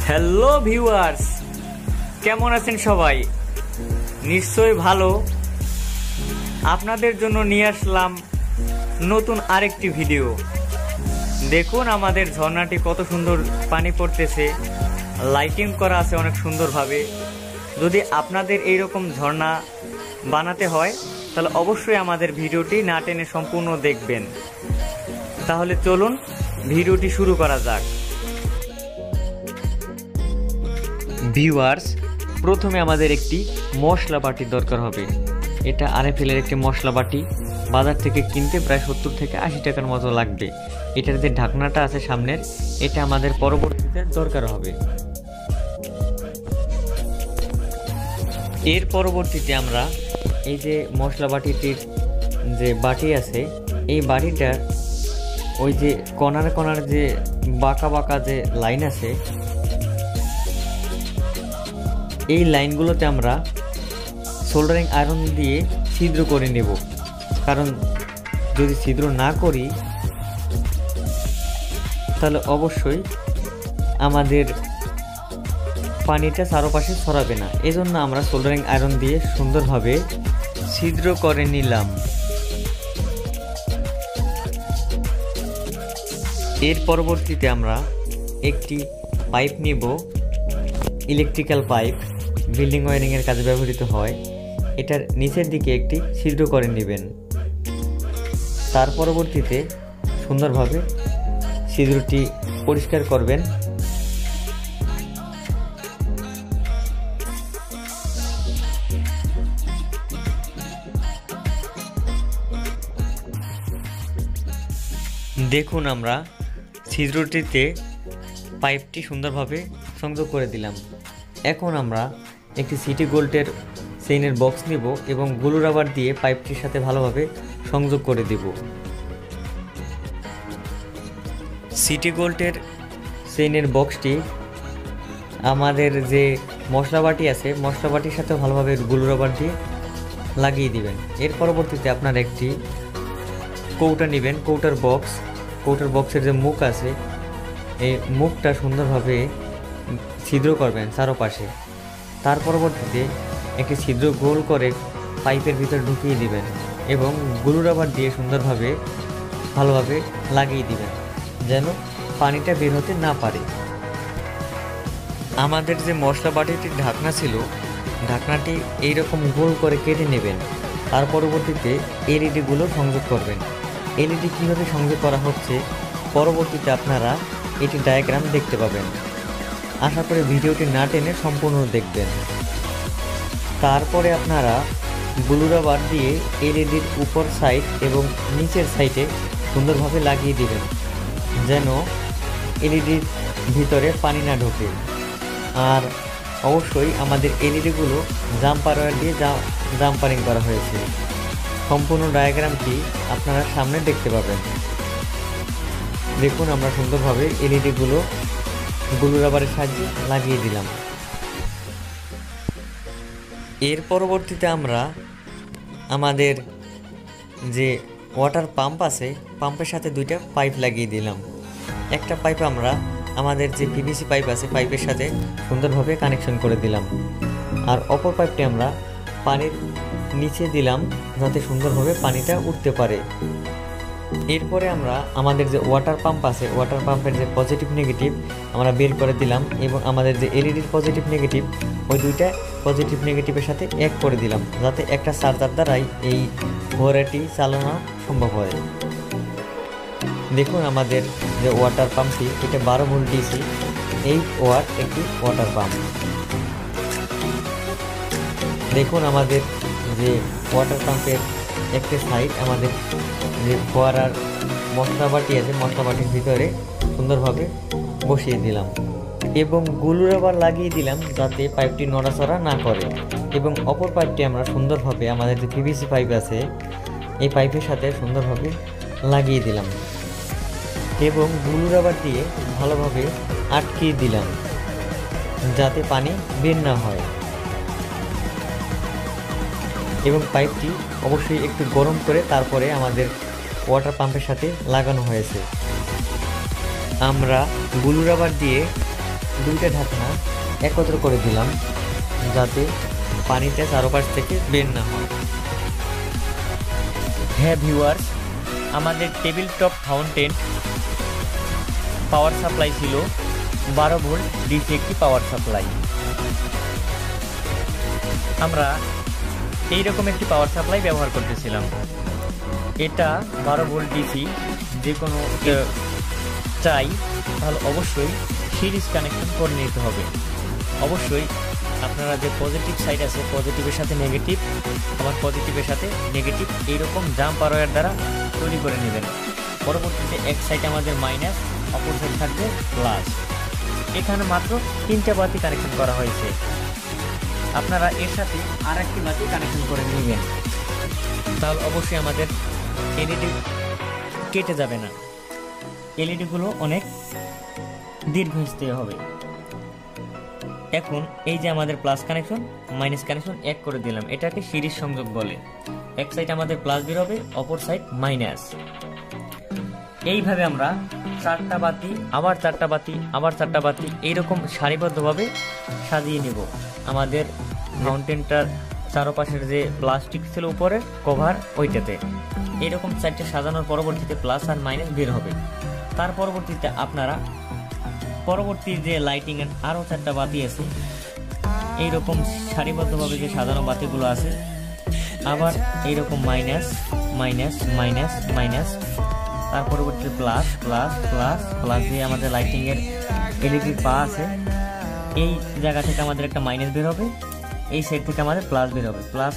Hello viewers, কেমন আছেন সবাই? নিশ্চয়ই ভালো। আপনাদের জন্য নিয়ে আসলাম নতুন আরেকটি ভিডিও। দেখুন আমাদের ঝর্ণাটি কত সুন্দর পানি পড়তেছে, লাইটিং করা আছে অনেক সুন্দরভাবে। যদি আপনাদের এইরকম ঝর্ণা বানাতে হয় তাহলে অবশ্যই আমাদের ভিডিওটি না টেনে সম্পূর্ণ দেখবেন। তাহলে চলুন ভিডিওটি শুরু করা যাক। ভিউয়ার্স, প্রথমে আমাদের একটি মশলা বাটির দরকার হবে। এটা আরএফএলের একটি মশলা বাটি, বাজার থেকে কিনতে প্রায় 70 থেকে 80 টাকার মতো লাগবে। এটার যে ঢাকনাটা আছে সামনের, এটা আমাদের পরবর্তীতে দরকার হবে। এর পরবর্তীতে আমরা এই যে মশলা বাটিটির যে বাটি আছে, এই বাটিটার ওই যে কণার কণার যে বাঁকা বাঁকা যে লাইন আছে, এই লাইনগুলোতে আমরা সোল্ডারিং আয়রন দিয়ে ছিদ্র করে নেব। কারণ যদি ছিদ্র না করি তাহলে অবশ্যই আমাদের পানিটা চারপাশে ছড়াবে না। এজন্য আমরা সোল্ডারিং আয়রন দিয়ে সুন্দরভাবে ছিদ্র করে নিলাম। এর পরবর্তীতে আমরা একটি পাইপ নিব, ইলেকট্রিক্যাল পাইপ, বিল্ডিং ওয়্যারিংয়ের কাজে ব্যবহৃত হয়। এটার নিচের দিকে একটি ছিদ্র করে নেবেন। তার পরবর্তীতে সুন্দরভাবে ছিদ্রটি পরিষ্কার করবেন। দেখুন আমরা ছিদ্রটিতে পাইপটি সুন্দরভাবে সংযোগ করে দিলাম। এখন আমরা একটি সিটি গোল্ডের চেইনের বক্স নিব এবং গ্লু রাবার দিয়ে পাইপটির সাথে ভালোভাবে সংযোগ করে দেব। সিটি গোল্ডের চেইনের বক্সটি আমাদের যে মশলা বাটি আছে, মশলা বাটির সাথে ভালোভাবে গ্লু রাবার দিয়ে লাগিয়ে দিবেন। এর পরবর্তীতে আপনার একটি কৌটা নেবেন, কৌটার বক্সের যে মুখ আছে, এই মুখটা সুন্দরভাবে ছিদ্র করবেন চারপাশে। তার পরবর্তীতে একটি ছিদ্র গোল করে পাইপের ভিতর ঢুকিয়ে দিবেন এবং গ্লু রাবার দিয়ে সুন্দরভাবে ভালোভাবে লাগিয়ে দিবেন, যেন পানিটা বের হতে না পারে। আমাদের যে মশলা বাটিটির ঢাকনা ছিল, ঢাকনাটি এইরকম গোল করে কেটে নেবেন। তার পরবর্তীতে এলইডিগুলো সংযোগ করবেন। এলইডি কীভাবে সংযোগ করা হচ্ছে পরবর্তীতে আপনারা এটি ডায়াগ্রাম দেখতে পাবেন। আশা করি ভিডিওটি না টেনে সম্পূর্ণ দেখবেন। তারপরে আপনারা গ্লু রাবার দিয়ে এলইডির উপর সাইড এবং নিচের সাইডে সুন্দরভাবে লাগিয়ে দিবেন, যেন এলইডির ভিতরে পানি না ঢোকে। আর অবশ্যই আমাদের এলইডিগুলো জাম্পার ওয়্যার দিয়ে জাম্পারিং করা হয়েছে। সম্পূর্ণ ডায়াগ্রামটি আপনারা সামনে দেখতে পাবেন। দেখুন আমরা সুন্দরভাবে এলইডিগুলো গ্লু রাবারের সাহায্যে লাগিয়ে দিলাম। এর পরবর্তীতে আমরা আমাদের যে ওয়াটার পাম্প আছে, পাম্পের সাথে দুইটা পাইপ লাগিয়ে দিলাম। একটা পাইপ আমরা আমাদের যে পিভিসি পাইপ আছে, পাইপের সাথে সুন্দরভাবে কানেকশন করে দিলাম। আর অপর পাইপটি আমরা পানির নিচে দিলাম, যাতে সুন্দরভাবে পানিটা উঠতে পারে। এরপরে আমরা আমাদের যে ওয়াটার পাম্প আছে, ওয়াটার পাম্পের যে পজিটিভ নেগেটিভ আমরা বের করে দিলাম এবং আমাদের যে এলইডির পজিটিভ নেগেটিভ, ওই দুইটা পজিটিভ নেগেটিভের সাথে এক করে দিলাম, যাতে একটা চার্জার দ্বারাই এই ঘোড়াটি চালানো সম্ভব হয়। দেখুন আমাদের যে ওয়াটার পাম্পটি, এটা 12 ভোল্ট ডিসি 8 ওয়াট একটি ওয়াটার পাম্প। দেখুন আমাদের যে ওয়াটার পাম্পের একটি সাইড আমাদের যে ফোয়ারার মশলা বাটি আছে, মশলা বাটির ভিতরে সুন্দরভাবে বসিয়ে দিলাম এবং গ্লু রাবার লাগিয়ে দিলাম, যাতে পাইপটি নড়াচড়া না করে। এবং অপর পাইপটি আমরা সুন্দরভাবে আমাদের যে পিভিসি পাইপ আছে, এই পাইপের সাথে সুন্দরভাবে লাগিয়ে দিলাম এবং গ্লু রাবার দিয়ে ভালোভাবে আটকিয়ে দিলাম, যাতে পানি বের না হয়। এবং পাইপটি অবশ্যই একটু গরম করে তারপরে আমাদের ওয়াটার পাম্পের সাথে লাগানো হয়েছে। আমরা গ্লু রাবার দিয়ে দুইটা ঢাকনা একত্র করে দিলাম যাতে পানিটা চারপাশ থেকে বের না হয়। হ্যাঁ ভিউয়ার্স, আমাদের table top fountain power supply ছিল 12 ভোল্ট ডিসি একটি পাওয়ার সাপ্লাই। আমরা এইরকম একটি পাওয়ার সাপ্লাই ব্যবহার করতেছিলাম। এটা 12 ভোল্ট ডিসি যে কোনো চাই তাহলে অবশ্যই সিরিজ কানেকশন করে নিতে হবে। অবশ্যই আপনারা যে পজিটিভ সাইড আছে পজিটিভের সাথে নেগেটিভ, আবার পজিটিভের সাথে নেগেটিভ এইরকম জাম্পার ওয়্যার দ্বারা তৈরি করে নেবেন। পরবর্তীতে এক সাইড আমাদের মাইনাস, অপর সাইড থাকবে প্লাস। এখানে মাত্র 3টা বাতি কানেকশন করা হয়েছে। আপনারা এর সাথে আর একটি বাতি কানেকশন করে নেবেন, তাহলে অবশ্যই আমাদের এলইডি কেটে যাবে না। এলইডিগুলো অনেক দীর্ঘস্থায়ী হবে। এখন এই যে আমাদের প্লাস কানেকশন মাইনাস কানেকশন এক করে দিলাম, এটাকে সিরিজ সংযোগ বলে। এক সাইড আমাদের প্লাস বের হবে, অপর সাইড মাইনাস। এইভাবে আমরা 4টা বাতি, আবার 4টা বাতি, আবার 4টা বাতি এইরকম সারিবদ্ধভাবে সাজিয়ে নেব। আমাদের ফাউন্টেনটার চারপাশের যে প্লাস্টিক ছিল উপরে কভার ওইটাতে এইরকম 4টে সাজানোর পরবর্তীতে প্লাস আর মাইনাস বের হবে। তার পরবর্তীতে আপনারা পরবর্তী যে লাইটিং এর আরও 4টা বাতি আছে এইরকম সারিবদ্ধভাবে যে সাজানো বাতিগুলো আছে, আবার এইরকম মাইনাস মাইনাস মাইনাস মাইনাস, তার পরবর্তীতে প্লাস প্লাস প্লাস প্লাস দিয়ে আমাদের লাইটিং এর এলইডির পা আছে। এই জায়গা থেকে আমাদের একটা মাইনাস বের হবে, এই সাইড থেকে আমাদের প্লাস বের হবে। প্লাস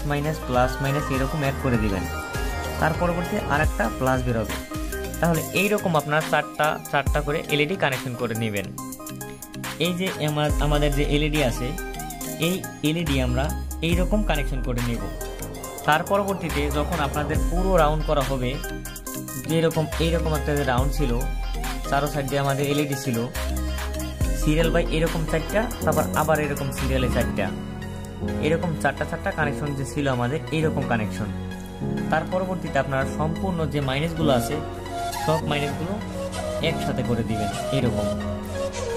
মাইনাস এরকম এক করে দিবেন। তার পরবর্তীতে আর একটা প্লাস বের হবে। তাহলে এইরকম আপনারা 4টা করে এলইডি কানেকশন করে নেবেন। এই যে আমাদের যে এলইডি আছে এই এলইডি আমরা এইরকম কানেকশন করে নেব। তার পরবর্তীতে যখন আপনাদের পুরো রাউন্ড করা হবে, যেরকম এইরকম একটা যে রাউন্ড ছিল, চারো সাইড দিয়ে আমাদের এলইডি ছিল সিরিয়াল বাই এরকম 4টা, তারপর আবার এরকম সিরিয়ালে 4টা, এরকম 4টা কানেকশন যে ছিল আমাদের এইরকম কানেকশন। তার পরবর্তীতে আপনারা সম্পূর্ণ যে মাইনাসগুলো আছে সব মাইনাসগুলো একসাথে করে দিবেন এরকম।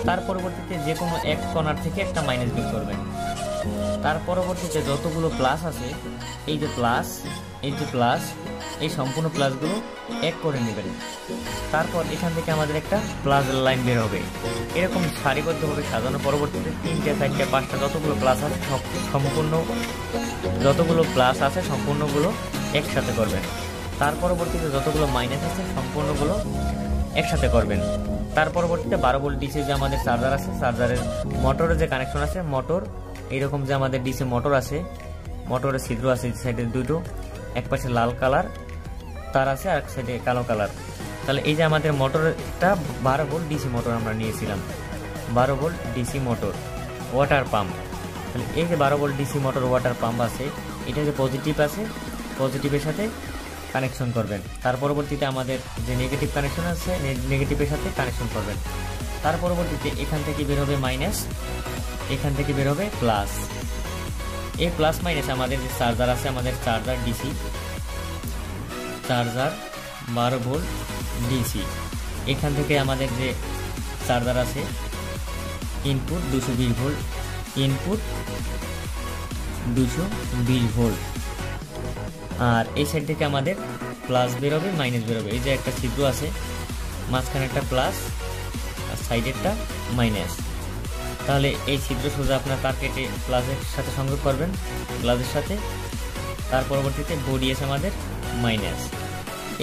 তার পরবর্তীতে যে কোনো এক কর্নার থেকে একটা মাইনাস বের করবেন। তার পরবর্তীতে যতগুলো প্লাস আছে এই যে প্লাস, এই যে প্লাস, এই সম্পূর্ণ প্লাসগুলো এক করে নেবেন। তারপর এখান থেকে আমাদের একটা প্লাস লাইন বের হবে। এরকম সারিবদ্ধভাবে সাজানোর পরবর্তীতে 3টে 4টে 5টা যতগুলো প্লাস আছে যতগুলো প্লাস আছে সম্পূর্ণগুলো একসাথে করবেন। তার পরবর্তীতে যতগুলো মাইনাস আছে সম্পূর্ণগুলো একসাথে করবেন। তার পরবর্তীতে 12 ভোল্ট ডিসি যে আমাদের চার্জার আছে, চার্জারের মোটরের যে কানেকশন আছে, মোটর এইরকম যে আমাদের ডিসি মোটর আছে, মোটরের ছিদ্র আছে সাইডে দুটো, এক পাশে লাল কালার তার আছে আর এক সাইডে কালো কালার। তাহলে এই যে আমাদের মোটরটা 12 ভোল্ট ডিসি মোটর আমরা নিয়েছিলাম, 12 volt DC motor water pump. তাহলে এই যে 12 volt DC motor water pump আছে, এটা যে পজিটিভ আছে পজিটিভের সাথে কানেকশন করবেন। তার পরবর্তীতে আমাদের যে নেগেটিভ কানেকশন আছে নেগেটিভের সাথে কানেকশন করবেন। তার পরবর্তীতে এখান থেকে বের হবে মাইনাস, এখান থেকে বের হবে প্লাস। এই প্লাস মাইনাস আমাদের যে চার্জার আছে, আমাদের charger DC charger 12 volt DC, এখান থেকে আমাদের যে চার্জার আছে ইনপুট 220 ভোল্ট, ইনপুট 220 ভোল্ট। আর এই সাইড থেকে আমাদের প্লাস বেরোবে মাইনাস বেরোবে। এই যে একটা ছিদ্র আছে, মাঝখানে একটা প্লাস আর সাইডেরটা মাইনাস। তাহলে এই ছিদ্র সোজা আপনার তার কেটে প্লাসের সাথে সংযোগ করবেন, প্লাসের সাথে। তার পরবর্তীতে বডি আছে আমাদের মাইনাস।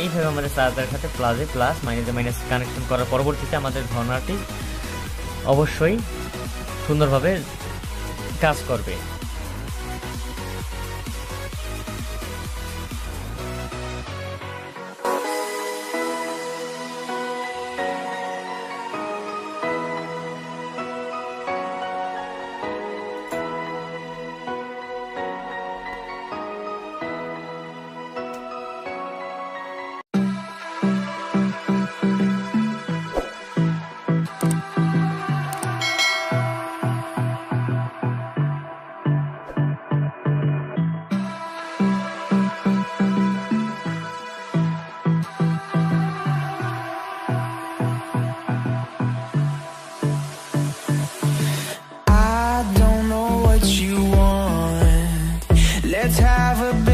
এইভাবে আমাদের চার্জারের সাথে প্লাসে প্লাস মাইনাসে মাইনাস কানেকশন করার পরবর্তীতে আমাদের ধর্নাটি অবশ্যই সুন্দরভাবে কাজ করবে। Let's have a